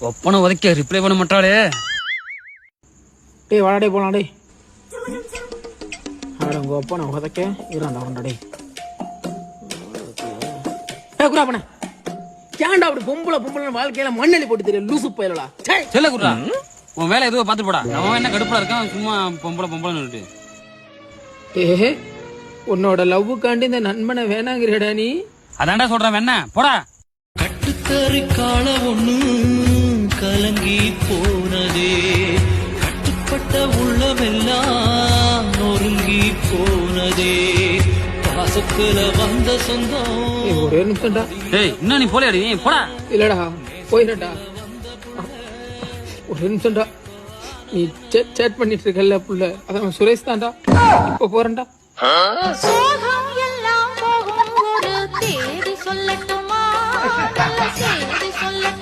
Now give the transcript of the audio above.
ஒப்பனை உதைக்க ரிப்ளை பண்ண மாட்டாளே. டேய் வாடா போலாம் டேய். உங்க ஒப்பனை உதைக்க இறாண்டா வரண்டா டேய். குரா பண்ண ஏன்டா அப்படி பொம்பளை வாழ்க்கையில மண்ணெளி போட்டு தெரியல லூசு போயிடலா. செல்ல குடுறா, உன் வேலை எதுவும் பாத்து போடா. அவன் என்ன கடுப்புல இருக்கான், சும்மா பொம்பளை. ஏ உன்னோட லவ்வுக்காண்டி இந்த நண்பனை வேணாங்கிறடா நீ. அதான்டா சொல்றேன், வேணா போடா. கட்டுக்கறி கால ஒண்ணு கலங்கி போனதே, கட்டுப்பட்ட உள்ளமெல்லாம் நொறுங்கி போனதே, பாசத்துல வந்த சொந்தம். ஒரே நிமிஷம்டா. டேய் இன்னும் நீ போலையாடி, போடா. இல்லடா போயிடா. ஒரு நிமிஷம்டா. நீ சேட் பண்ணிட்டு இருக்கல புள்ள, அதான் சுரேஷ் தான்டா. இப்ப போறேன்டா. சோகம் எல்லாம் போகும் ஒரு தேதி சொல்லட்டுமா, தேதி சொல்லட்டுமா.